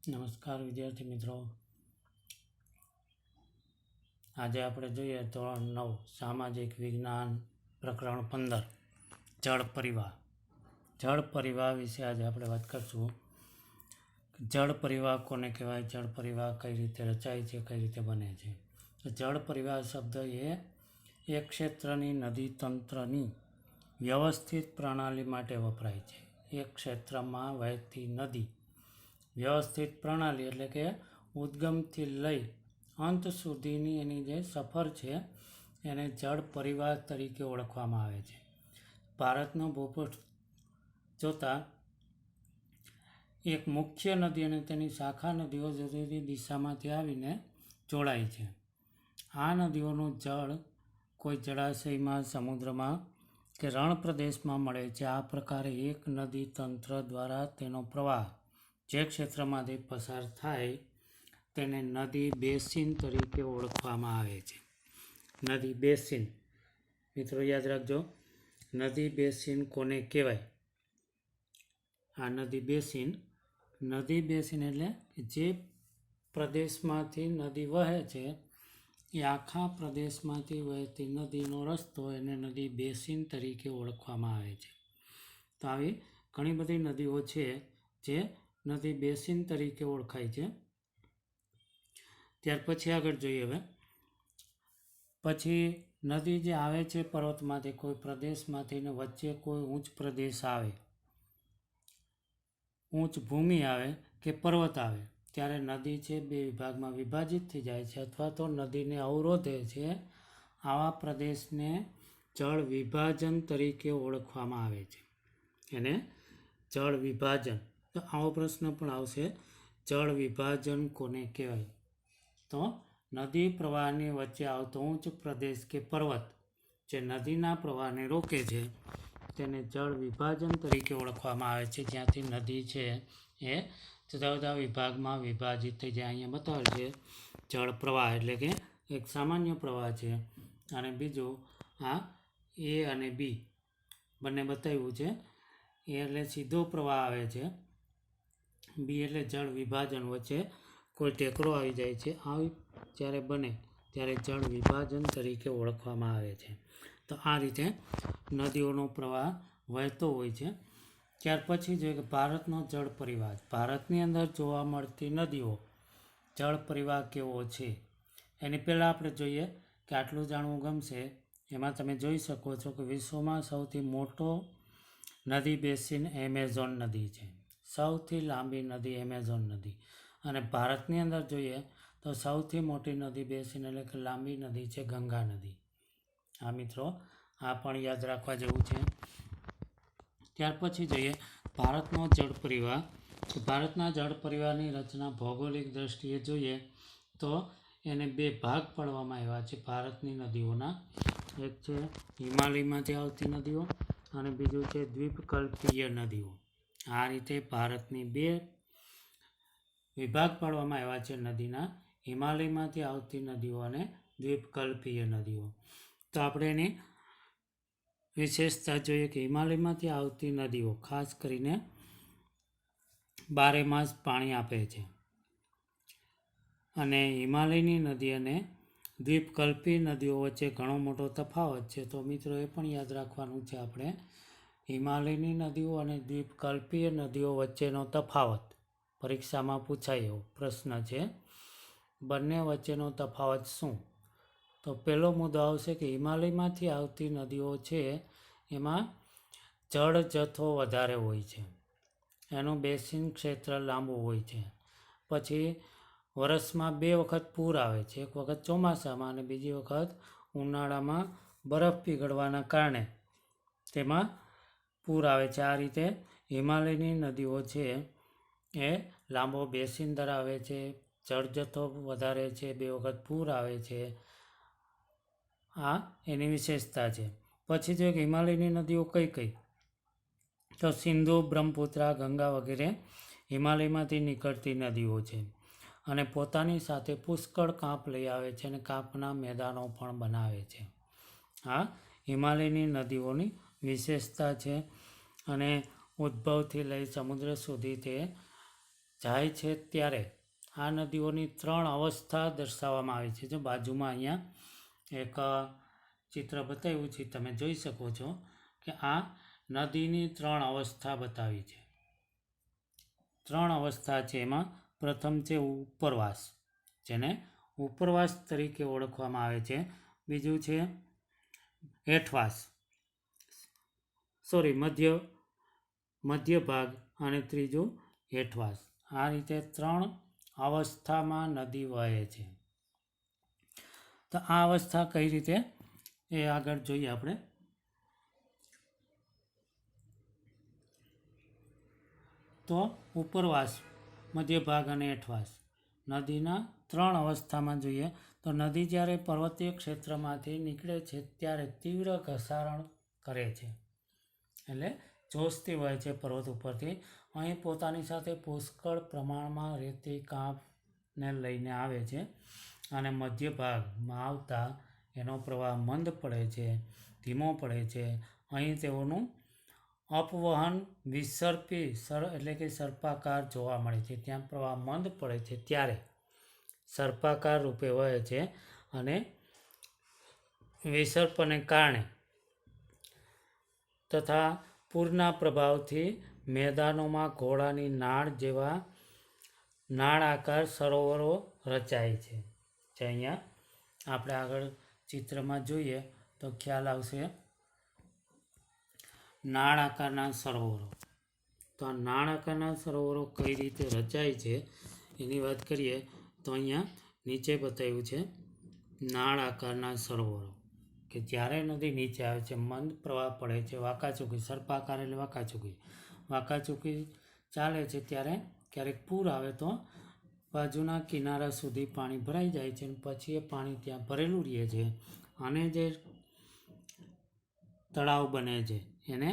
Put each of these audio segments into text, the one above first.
નમસ્કાર વિદ્યાર્થી મિત્રો, આજે આપણે જોઈએ ધોરણ 9 સામાજિક વિજ્ઞાન પ્રકરણ 15 જળ પરિવાહ. જળ પરિવાહ વિશે આજે આપણે વાત કરશું. જળ પરિવાહ કોને કહેવાય, જળ પરિવાહ કઈ રીતે રચાય છે, કઈ રીતે બને છે. તો જળ પરિવાહ શબ્દ એ એક ક્ષેત્રની નદી તંત્રની વ્યવસ્થિત પ્રણાલી માટે વપરાય છે. એક ક્ષેત્રમાં વહેતી નદી વ્યવસ્થિત પ્રણાલી એટલે કે ઉદ્ગમથી લઈ અંત સુધીની એની જે સફર છે એને જળ પરિવાહ તરીકે ઓળખવામાં આવે છે. ભારતનો ભૂપૃષ્ઠ જોતાં એક મુખ્ય નદી અને તેની શાખા નદીઓ જુદી જુદી દિશામાંથી આવીને જોડાય છે. આ નદીઓનું જળ કોઈ જળાશયમાં, સમુદ્રમાં કે રણ પ્રદેશમાં મળે છે. આ પ્રકારે એક નદી તંત્ર દ્વારા તેનો પ્રવાહ જે ક્ષેત્રમાંથી પસાર થાય તેને નદી બેસિન તરીકે ઓળખવામાં આવે છે. નદી બેસિન, મિત્રો યાદ રાખજો, નદી બેસિન કોને કહેવાય? આ નદી બેસિન એટલે જે પ્રદેશમાંથી નદી વહે છે એ આખા પ્રદેશમાંથી વહેતી નદીનો રસ્તો એને નદી બેસિન તરીકે ઓળખવામાં આવે છે. તો આવી ઘણી બધી નદીઓ છે જે નદી બેસિન તરીકે ઓળખાય છે. ત્યાર પછી આગળ જોઈએ. હવે પછી નદી જે આવે છે પર્વતમાંથી, કોઈ પ્રદેશમાંથી ને વચ્ચે કોઈ ઊંચ પ્રદેશ આવે, ઊંચ ભૂમિ આવે કે પર્વત આવે ત્યારે નદી છે બે વિભાગમાં વિભાજિત થઈ જાય છે અથવા તો નદીને અવરોધે છે. આવા પ્રદેશને જળ વિભાજન તરીકે ઓળખવામાં આવે છે. એને જળ વિભાજન. તો આવો પ્રશ્ન પણ આવશે, જળ વિભાજન કોને કહેવાય? તો નદી પ્રવાહની વચ્ચે આવતો ઊંચ પ્રદેશ કે પર્વત જે નદીના પ્રવાહને રોકે છે તેને જળ વિભાજન તરીકે ઓળખવામાં આવે છે. જ્યાંથી નદી છે એ જુદા જુદા વિભાગમાં વિભાજિત થઈ જાય. અહીંયા બતાવે છે જળ પ્રવાહ એટલે કે એક સામાન્ય પ્રવાહ છે અને બીજું આ એ અને બી બંને બતાવ્યું છે. એ એટલે સીધો પ્રવાહ આવે છે, બી એટલે જળ વિભાજન, વચ્ચે કોઈ ટેકરો આવી જાય છે. આવી જ્યારે બને ત્યારે જળ વિભાજન તરીકે ઓળખવામાં આવે છે. તો આ રીતે નદીઓનો પ્રવાહ વહેતો હોય છે. ત્યાર પછી જોઈએ કે ભારતનો જળ પરિવાહ. ભારતની અંદર જોવા મળતી નદીઓ જળ પરિવાહ કેવો છે એની પહેલાં આપણે જોઈએ કે આટલું જાણવું ગમશે. એમાં તમે જોઈ શકો છો કે વિશ્વમાં સૌથી મોટો નદી બેસિન એમેઝોન નદી છે. સૌથી લાંબી નદી એમેઝોન નદી. અને ભારતની અંદર જોઈએ તો સૌથી મોટી નદી બેસિન એટલે કે લાંબી નદી છે ગંગા નદી. આ મિત્રો આ પણ યાદ રાખવા જેવું છે. ત્યાર પછી જોઈએ ભારતનો જળ પરિવાહ. ભારતના જળ પરિવાહની રચના ભૌગોલિક દ્રષ્ટિએ જોઈએ તો એને બે ભાગ પાડવામાં આવ્યા છે ભારતની નદીઓના. એક છે હિમાલયમાંથી આવતી નદીઓ અને બીજું છે દ્વીપકલ્પીય નદીઓ. આ રીતે ભારતની બે વિભાગ પાડવામાં આવ્યા છે નદીના, હિમાલયમાંથી આવતી નદીઓ અને દ્વીપકલ્પીય નદીઓ. તો આપણે એની વિશેષતા જોઈએ કે હિમાલયમાંથી આવતી નદીઓ ખાસ કરીને 12 માસ પાણી આપે છે અને હિમાલયની નદી અને દ્વીપકલ્પી નદીઓ વચ્ચે ઘણો મોટો તફાવત છે. તો મિત્રો એ પણ યાદ રાખવાનું છે આપણે, હિમાલયની નદીઓ અને દ્વીપકલ્પીય નદીઓ વચ્ચેનો તફાવત પરીક્ષામાં પૂછાય એવો પ્રશ્ન છે. બંને વચ્ચેનો તફાવત શું? તો પહેલો મુદ્દો આવશે કે હિમાલયમાંથી આવતી નદીઓ છે એમાં જળ જથ્થો વધારે હોય છે, એનું બેસિન ક્ષેત્ર લાંબુ હોય છે. પછી વર્ષમાં 2 વખત પૂર આવે છે, એક વખત ચોમાસામાં અને બીજી વખત ઉનાળામાં બરફ પીગળવાના કારણે તેમાં પૂર આવે છે. આ રીતે હિમાલયની નદીઓ છે એ લાંબો બેસિન ધરાવે છે, જળ જથ્થો વધારે છે, 2 વખત પૂર આવે છે. આ એની વિશેષતા છે. પછી જોઈએ કે હિમાલયની નદીઓ કઈ કઈ? તો સિંધુ, બ્રહ્મપુત્રા, ગંગા વગેરે હિમાલયમાંથી નીકળતી નદીઓ છે અને પોતાની સાથે પુષ્કળ કાંપ લઈ આવે છે અને કાંપના મેદાનો પણ બનાવે છે. આ હિમાલયની નદીઓની વિશેષતા છે અને ઉદ્ભવથી લઈ સમુદ્ર સુધી તે જાય છે ત્યારે આ નદીઓની 3 અવસ્થા દર્શાવવામાં આવી છે. જો બાજુમાં અહીંયા એક ચિત્ર બતાવ્યું છે, તમે જોઈ શકો છો કે આ નદીની 3 અવસ્થા બતાવી છે. 3 અવસ્થા છે. એમાં પ્રથમ છે ઉપરવાસ, જેને ઉપરવાસ તરીકે ઓળખવામાં આવે છે. બીજું છે હેઠવાસ, મધ્ય ભાગ, અને ત્રીજું હેઠવાસ. આ રીતે 3 અવસ્થામાં નદી વહે છે. તો આ અવસ્થા કઈ રીતે એ આગળ જોઈએ આપણે. તો ઉપરવાસ, મધ્ય ભાગ અને હેઠવાસ નદીના 3 અવસ્થામાં જોઈએ તો નદી જ્યારે પર્વતીય ક્ષેત્રમાંથી નીકળે છે ત્યારે તીવ્ર ઘસારણ કરે છે, એટલે જોશથી વહે છે પર્વત ઉપરથી. અહીં પોતાની સાથે પુષ્કળ પ્રમાણમાં રેતી કાંપને લઈને આવે છે, અને મધ્ય ભાગમાં આવતા એનો પ્રવાહ મંદ પડે છે, ધીમો પડે છે. અહીં તેઓનું અપવહન વિસર્પી એટલે કે સર્પાકાર જોવા મળે છે. ત્યાં પ્રવાહ મંદ પડે છે ત્યારે સર્પાકાર રૂપે વહે છે, અને વિસર્પને કારણે તથા પૂરના પ્રભાવથી મેદાનોમાં ઘોડાની નાળ જેવા નાળાકાર સરોવરો રચાય છે. જે અહીંયા આપણે આગળ ચિત્રમાં જોઈએ તો ખ્યાલ આવશે. નાળ આકારના સરોવરો. તો આ નાળ આકારના સરોવરો કઈ રીતે રચાય છે એની વાત કરીએ તો અહીંયા નીચે બતાવ્યું છે નાળ આકારના સરોવરો, કે જ્યારે નદી નીચે આવે છે, મંદ પ્રવાહ પડે છે, વાંકાચૂકી, સર્પાકાર એટલે વાંકાચૂકી ચાલે છે, ત્યારે ક્યારેક પૂર આવે તો બાજુના કિનારા સુધી પાણી ભરાઈ જાય છે, અને પછી એ પાણી ત્યાં ભરેલું રહે છે, અને જે તળાવ બને છે એને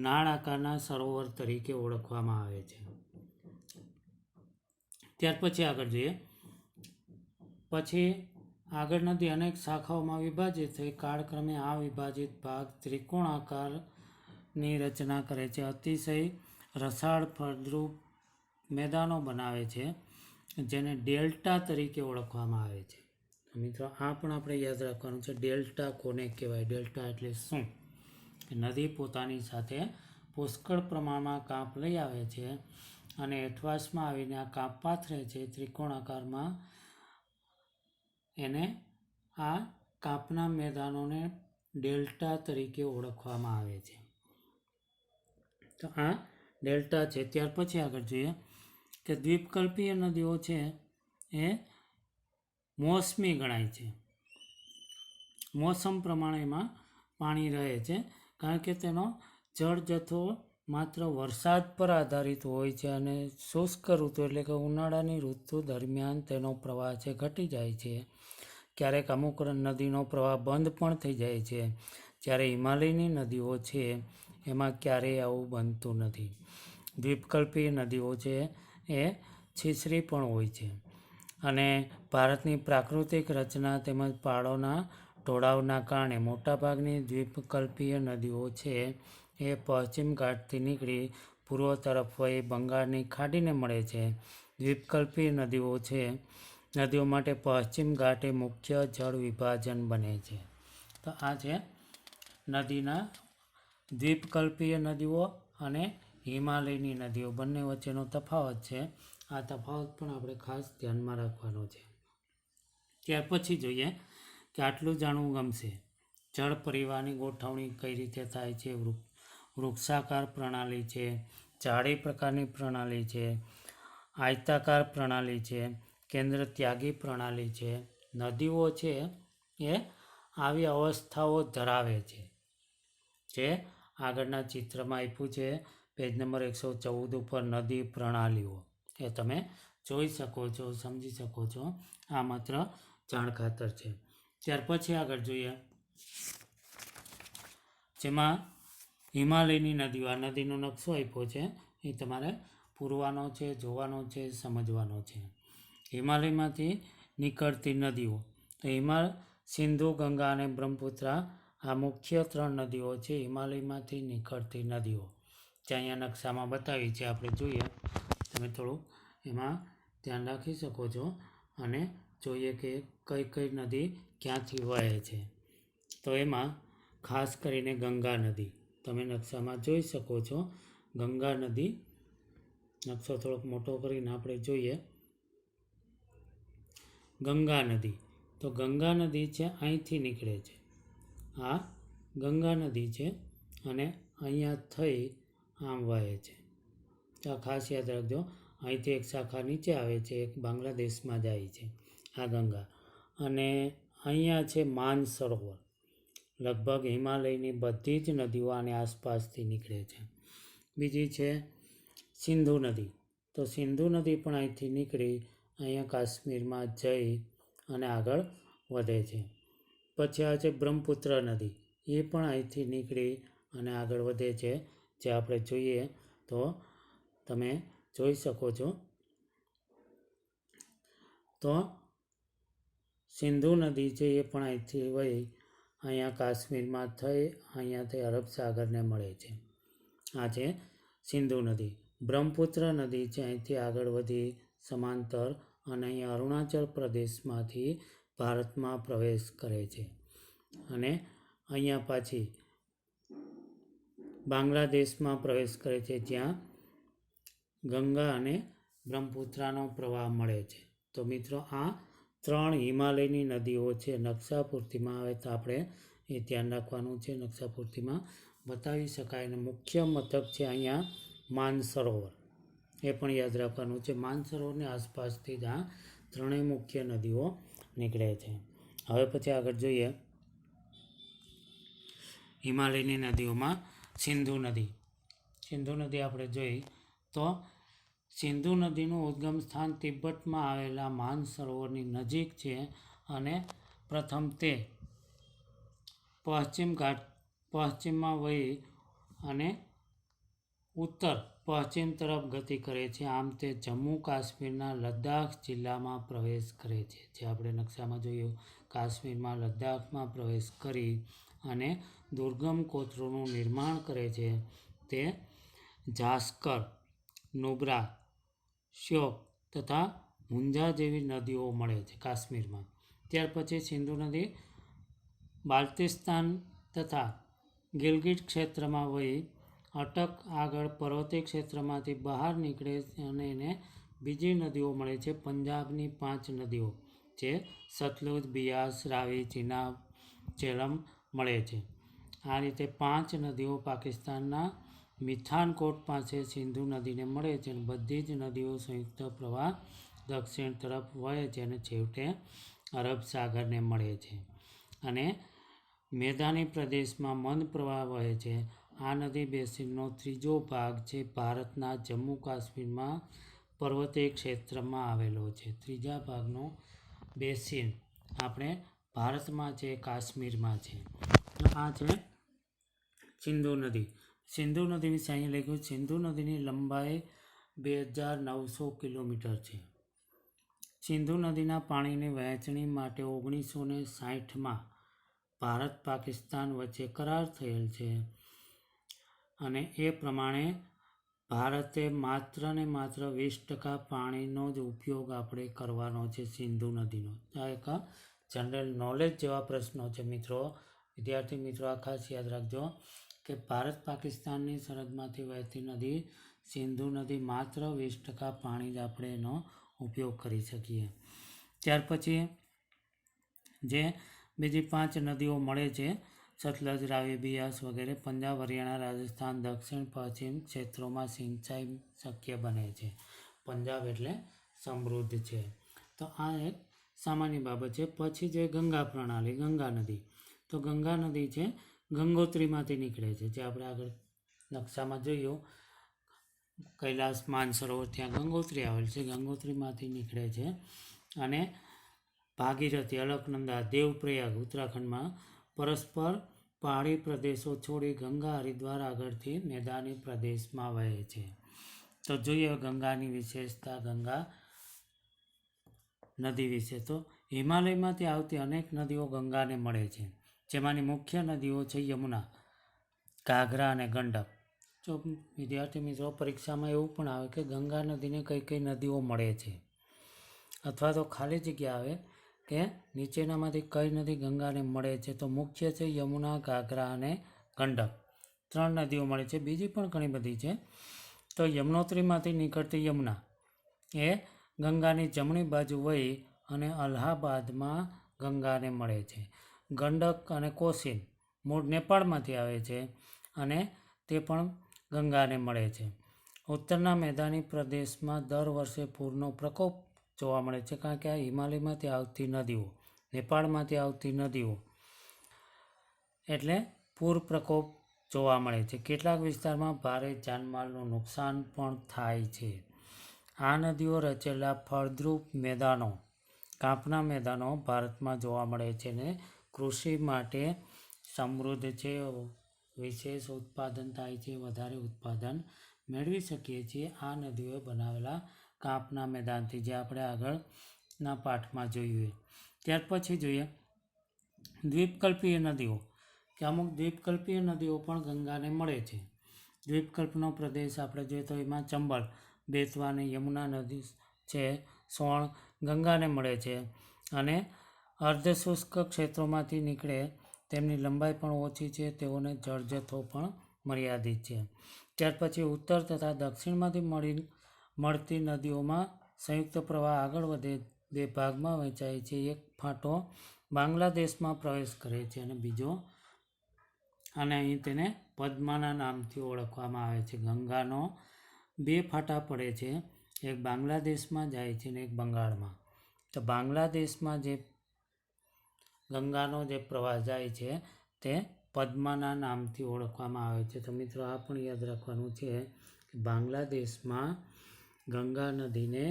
નાળ આકારના સરોવર તરીકે ઓળખવામાં આવે છે. ત્યાર પછી આગળ જોઈએ. પછી આગળ નદી અનેક શાખાઓમાં વિભાજિત થઈ કાળક્રમે આ વિભાજિત ભાગ ત્રિકોણાકારની રચના કરે છે. અતિશય રસાળ ફળદ્રુપ મેદાનો બનાવે છે, જેને ડેલ્ટા તરીકે ઓળખવામાં આવે છે. મિત્રો આ પણ આપણે યાદ રાખવાનું છે. ડેલ્ટા કોને કહેવાય? ડેલ્ટા એટલે શું? નદી પોતાની સાથે પુષ્કળ પ્રમાણમાં કાંપ લઈ આવે છે, અને હેઠવાસમાં આવીને આ કાંપ પાથરે છે ત્રિકોણાકારમાં. એને આ કાંપના મેદાનોને ડેલ્ટા તરીકે ઓળખવામાં આવે છે. તો આ ડેલ્ટા છે. ત્યાર પછી આગળ જોઈએ કે દ્વીપકલ્પીય નદીઓ છે એ મોસમી ગણાય છે. મોસમ પ્રમાણે એમાં પાણી રહે છે, કારણ કે તેનો જળ જથ્થો માત્ર વરસાદ પર આધારિત હોય છે, અને શુષ્ક ઋતુ એટલે કે ઉનાળાની ઋતુ દરમિયાન તેનો પ્રવાહ છે ઘટી જાય છે. ક્યારેક અમુક નદીનો પ્રવાહ બંધ પણ થઈ જાય છે. જ્યારે હિમાલયની નદીઓ છે એમાં ક્યારેય આવું બનતું નથી. દ્વીપકલ્પીય નદીઓ છે એ છીછરી પણ હોય છે, અને ભારતની પ્રાકૃતિક રચના તેમજ પહાડોના ઢોળાવના કારણે મોટાભાગની દ્વીપકલ્પીય નદીઓ છે એ પશ્ચિમ ઘાટથી નીકળી પૂર્વ તરફ વહી બંગાળની ખાડીને મળે છે. દ્વીપકલ્પીય નદીઓ માટે પશ્ચિમ ઘાટ એ મુખ્ય જળ વિભાજન બને છે. તો આ છે નદીના દ્વીપકલ્પીય નદીઓ અને હિમાલયની નદીઓ બંને વચ્ચેનો તફાવત છે. આ તફાવત પણ આપણે ખાસ ધ્યાનમાં રાખવાનો છે. ત્યાર પછી જોઈએ કે આટલું જાણવું ગમશે. જળ પરિવારની ગોઠવણી કઈ રીતે થાય છે, વૃક્ષાકાર પ્રણાલી છે, જાળી પ્રકારની પ્રણાલી છે, આયતાકાર પ્રણાલી છે, કેન્દ્ર ત્યાગી પ્રણાલી છે. નદીઓ છે એ આવી અવસ્થાઓ ધરાવે છે, જે આગળના ચિત્રમાં આપ્યું છે પેજ નંબર 114 ઉપર. નદી પ્રણાલીઓ એ તમે જોઈ શકો છો, સમજી શકો છો. આ માત્ર જાણ ખાતર છે. ત્યાર પછી આગળ જોઈએ, જેમાં હિમાલયની નદીઓ. આ નદીનો નકશો આપ્યો છે, એ તમારે પૂરવાનો છે, જોવાનો છે, સમજવાનો છે. હિમાલયમાંથી નીકળતી નદીઓ. તો સિંધુ, ગંગા અને બ્રહ્મપુત્રા આ મુખ્ય 3 નદીઓ છે હિમાલયમાંથી નીકળતી નદીઓ, જે અહીંયા નકશામાં બતાવી છે. આપણે જોઈએ તો તમે થોડુંક એમાં ધ્યાન રાખી શકો છો અને જોઈએ કે કઈ કઈ નદી ક્યાંથી વહે છે. તો એમાં ખાસ કરીને ગંગા નદી તમે નકશામાં જોઈ શકો છો. ગંગા નદી નકશો થોડોક મોટો કરીને આપણે જોઈએ. ગંગા નદી, તો ગંગા નદી છે અહીંથી નીકળે છે. આ ગંગા નદી છે અને અહીંયા થઈ આમ વહે છે. તો આ ખાસ યાદ રાખજો. અહીંથી એક શાખા નીચે આવે છે, એક બાંગ્લાદેશમાં જાય છે આ ગંગા. અને અહીંયા છે માનસરોવર. લગભગ હિમાલયની બધી જ નદીઓ આની આસપાસથી નીકળે છે. બીજી છે સિંધુ નદી. તો સિંધુ નદી પણ અહીંથી નીકળી અહીંયા કાશ્મીરમાં જઈ અને આગળ વધે છે. પછી આવે છે બ્રહ્મપુત્ર નદી. એ પણ અહીંથી નીકળી અને આગળ વધે છે, જે આપણે જોઈએ તો તમે જોઈ શકો છો. તો સિંધુ નદી છે એ પણ અહીંથી વહી અહીંયા કાશ્મીરમાં થઈ અહીંયાથી અરબ સાગરને મળે છે. આ છે સિંધુ નદી. બ્રહ્મપુત્ર નદી છે અહીંથી આગળ વધી સમાંતર અને અહીંયા અરુણાચલ પ્રદેશમાંથી ભારતમાં પ્રવેશ કરે છે અને અહીંયા પાછી બાંગ્લાદેશમાં પ્રવેશ કરે છે, જ્યાં ગંગા અને બ્રહ્મપુત્રાનો પ્રવાહ મળે છે. તો મિત્રો આ 3 હિમાલયની નદીઓ છે. નકશાપૂર્તિમાં આવે તો આપણે એ ધ્યાન રાખવાનું છે. નકશાપૂર્તિમાં બતાવી શકાય. અને મુખ્ય મથક છે અહીંયા માનસરોવર, એ પણ યાદ રાખવાનું છે. માનસરોવરની આસપાસથી જ આ 3 મુખ્ય નદીઓ નીકળે છે. હવે પછી આગળ જોઈએ હિમાલયની નદીઓમાં સિંધુ નદી. સિંધુ નદી આપણે જોઈ તો સિંધુ નદીનું ઉદ્ગમ સ્થાન તિબ્બતમાં આવેલા માનસરોવરની નજીક છે અને પ્રથમ તે પશ્ચિમમાં વહી અને ઉત્તર પશ્ચિમ તરફ ગતિ કરે છે. આમ તે જમ્મુ કાશ્મીરના લદ્દાખ જિલ્લામાં પ્રવેશ કરે છે. જે આપણે નકશામાં જોયું, કાશ્મીરમાં લદ્દાખમાં પ્રવેશ કરી અને દુર્ગમ કોતરોનું નિર્માણ કરે છે. તે જાસ્કર, નુબ્રા, શ્યોક તથા મુંજા જેવી નદીઓ મળે છે કાશ્મીરમાં. ત્યાર પછી સિંધુ નદી બાલ્ટિસ્તાન તથા ગિલગિટ ક્ષેત્રમાં વહી અટક આગળ પર્વતીય ક્ષેત્રમાંથી બહાર નીકળે અને એને બીજી નદીઓ મળે છે. પંજાબની 5 નદીઓ જે સતલુજ, બિયાસ, રાવી, ચિનાબ, ઝેલમ મળે છે. આ રીતે 5 નદીઓ પાકિસ્તાનના મિથાનકોટ પાસે સિંધુ નદીને મળે છે અને બધી જ નદીઓ સંયુક્ત પ્રવાહ દક્ષિણ તરફ વહે છે અને છેવટે અરબ સાગરને મળે છે. અને મેદાની પ્રદેશમાં મંદ પ્રવાહ વહે છે. આ નદી બેસિનનો ત્રીજો ભાગ છે. ભારતના જમ્મુ કાશ્મીરમાં પર્વતીય ક્ષેત્રમાં આવેલો છે. ત્રીજા ભાગનો બેસિન આપણે ભારતમાં છે, કાશ્મીરમાં છે. આ છે સિંધુ નદી. સિંધુ નદી વિશે અહીં લખ્યું, સિંધુ નદીની લંબાઈ 2900 કિલોમીટર છે. સિંધુ નદીના પાણીની વહેંચણી માટે 1960માં ભારત પાકિસ્તાન વચ્ચે કરાર થયેલ છે અને એ પ્રમાણે ભારતે માત્ર ને માત્ર 20% પાણીનો જ ઉપયોગ આપણે કરવાનો છે સિંધુ નદીનો. આ એક જનરલ નોલેજ જેવા પ્રશ્નો છે મિત્રો. વિદ્યાર્થી મિત્રો આ ખાસ યાદ રાખજો કે ભારત પાકિસ્તાનની સરહદમાંથી વહેતી નદી સિંધુ નદી માત્ર 20% પાણી જ આપણે એનો ઉપયોગ કરી શકીએ. ત્યાર પછી જે બીજી 5 નદીઓ મળે છે, સતલજ, રાવી, બિયાસ વગેરે, પંજાબ, હરિયાણા, રાજસ્થાન, દક્ષિણ પશ્ચિમ ક્ષેત્રોમાં સિંચાઈ શક્ય બને છે. પંજાબ એટલે સમૃદ્ધ છે. તો આ એક સામાન્ય બાબત છે. પછી જે ગંગા પ્રણાલી, ગંગા નદી. તો ગંગા નદી છે ગંગોત્રીમાંથી નીકળે છે. જે આપણે આગળ નકશામાં જોયું, કૈલાસ માનસરોવર ત્યાં ગંગોત્રી આવેલ છે. ગંગોત્રીમાંથી નીકળે છે અને ભાગીરથી, અલકનંદા, દેવપ્રયાગ ઉત્તરાખંડમાં પરસ્પર પહાડી પ્રદેશો છોડી ગંગા હરિદ્વાર આગળથી મેદાની પ્રદેશમાં વહે છે. તો જોઈએ ગંગાની વિશેષતા, ગંગા નદી વિશે. તો હિમાલયમાંથી આવતી અનેક નદીઓ ગંગાને મળે છે, જેમાંની મુખ્ય નદીઓ છે યમુના, ઘાઘરા અને ગંડક. જો વિદ્યાર્થી મિત્રો પરીક્ષામાં એવું પણ આવે કે ગંગા નદીને કઈ કઈ નદીઓ મળે છે, અથવા તો ખાલી જગ્યા આવે કે નીચેનામાંથી કઈ નદી ગંગાને મળે છે. તો મુખ્ય છે યમુના, ઘાઘરા અને ગંડક, 3 નદીઓ મળે છે. બીજી પણ ઘણી બધી છે. તો યમનોત્રીમાંથી નીકળતી યમુના એ ગંગાની જમણી બાજુ વહી અને અલ્હાબાદમાં ગંગાને મળે છે. ગંડક અને કોશિન મૂળ નેપાળમાંથી આવે છે અને તે પણ ગંગાને મળે છે. ઉત્તરના મેદાની પ્રદેશમાં દર વર્ષે પૂરનો પ્રકોપ જોવા મળે છે, કારણ કે આ હિમાલયમાંથી આવતી નદીઓ, નેપાળમાંથી આવતી નદીઓ એટલે પૂર પ્રકોપ જોવા મળે છે. કેટલાક વિસ્તારમાં ભારે જાનમાલનું નુકસાન પણ થાય છે. આ નદીઓ રચેલા ફળદ્રુપ મેદાનો, કાંપના મેદાનો ભારતમાં જોવા મળે છે અને કૃષિ માટે સમૃદ્ધ છે. વિશેષ ઉત્પાદન થાય છે, વધારે ઉત્પાદન મેળવી શકીએ છીએ આ નદીઓએ બનાવેલા કાંપના મેદાનથી, જે આપણે આગળના પાઠમાં જોઈએ. ત્યાર પછી જોઈએ દ્વીપકલ્પીય નદીઓ, કે અમુક દ્વીપકલ્પીય નદીઓ પણ ગંગાને મળે છે. દ્વીપકલ્પનો પ્રદેશ આપણે જોઈએ તો એમાં ચંબલ, બેતવા અને યમુના નદી છે. સોણ ગંગાને મળે છે અને અર્ધશુષ્ક ક્ષેત્રોમાંથી નીકળે તેમની લંબાઈ પણ ઓછી છે. તેઓને જળજથ્થો પણ મર્યાદિત છે. ત્યાર પછી ઉત્તર તથા દક્ષિણમાંથી મળતી નદીઓમાં સંયુક્ત પ્રવાહ આગળ વધે 2 ભાગમાં વહેંચાય છે. એક ફાંટો બાંગ્લાદેશમાં પ્રવેશ કરે છે અને બીજો, અને અહીં તેને પદ્માના નામથી ઓળખવામાં આવે છે. ગંગાનો 2 ફાંટા પડે છે, એક બાંગ્લાદેશમાં જાય છે અને એક બંગાળમાં. તો બાંગ્લાદેશમાં જે ગંગાનો જે પ્રવાહ જાય છે તે પદ્માના નામથી ઓળખવામાં આવે છે. તો મિત્રો આ પણ યાદ રાખવાનું છે કે બાંગ્લાદેશમાં ગંગા નદીને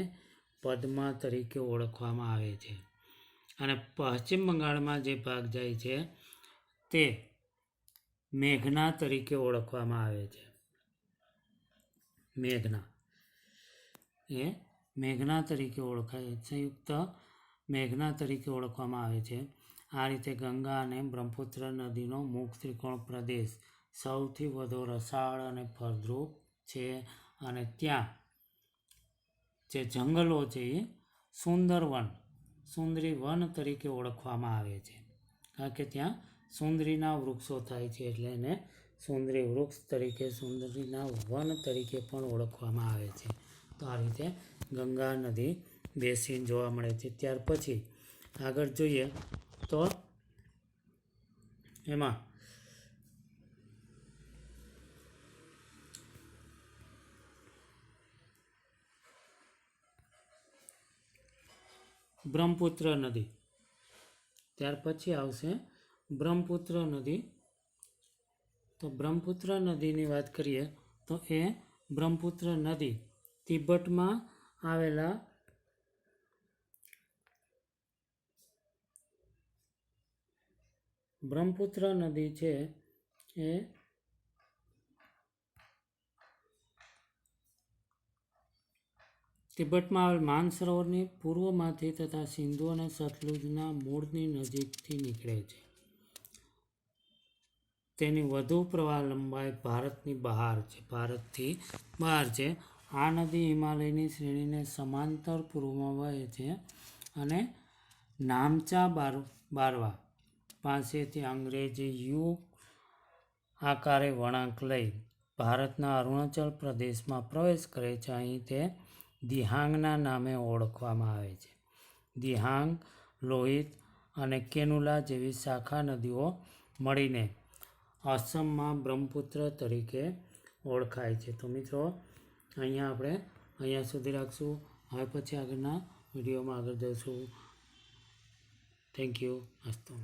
પદ્મા તરીકે ઓળખવામાં આવે છે અને પશ્ચિમ બંગાળમાં જે ભાગ જાય છે તે મેઘના તરીકે ઓળખવામાં આવે છે. મેઘના તરીકે ઓળખાય, સંયુક્ત મેઘના તરીકે ઓળખવામાં આવે છે. આ રીતે ગંગા અને બ્રહ્મપુત્ર નદીનો મુખ ત્રિકોણ પ્રદેશ સૌથી વધુ રસાળ અને ફળદ્રુપ છે અને ત્યાં જે જંગલો છે એ સુંદરી વન તરીકે ઓળખવામાં આવે છે, કારણ કે ત્યાં સુંદરીના વૃક્ષો થાય છે એટલે એને સુંદરી વૃક્ષ તરીકે, સુંદરીના વન તરીકે પણ ઓળખવામાં આવે છે. તો આ રીતે ગંગા નદી 2 સીન જોવા મળે છે. ત્યાર પછી આગળ જોઈએ તો એમાં બ્રહ્મપુત્ર નદી, ત્યાર પછી આવશે બ્રહ્મપુત્ર નદી. તો બ્રહ્મપુત્ર નદીની વાત કરીએ તો એ બ્રહ્મપુત્ર નદી તિબેટમાં આવેલા બ્રહ્મપુત્ર નદી છે એ તિબેટમાં આવેલ માનસરોવરની પૂર્વમાંથી તથા સિંધુ અને સતલુજના મૂળની નજીકથી નીકળે છે. તેની વધુ પ્રવાહ લંબાઈ ભારતથી બહાર છે. આ નદી હિમાલયની શ્રેણીને સમાંતર પૂર્વમાં વહે છે અને નામચા બારવા પાસેથી અંગ્રેજી યુ આકારે વળાંક લઈ ભારતના અરુણાચલ પ્રદેશમાં પ્રવેશ કરે છે. અહીં તે દિહાંગના નામે ઓળખવામાં આવે છે. દિહાંગ, લોહિત અને કેનુલા જેવી શાખા નદીઓ મળીને અસમમાં બ્રહ્મપુત્ર તરીકે ઓળખાય છે. તો મિત્રો અહીંયા સુધી રાખશું. હવે પછી આગળના વિડીયોમાં આગળ જઈશું. Thank you. અસ્તુ.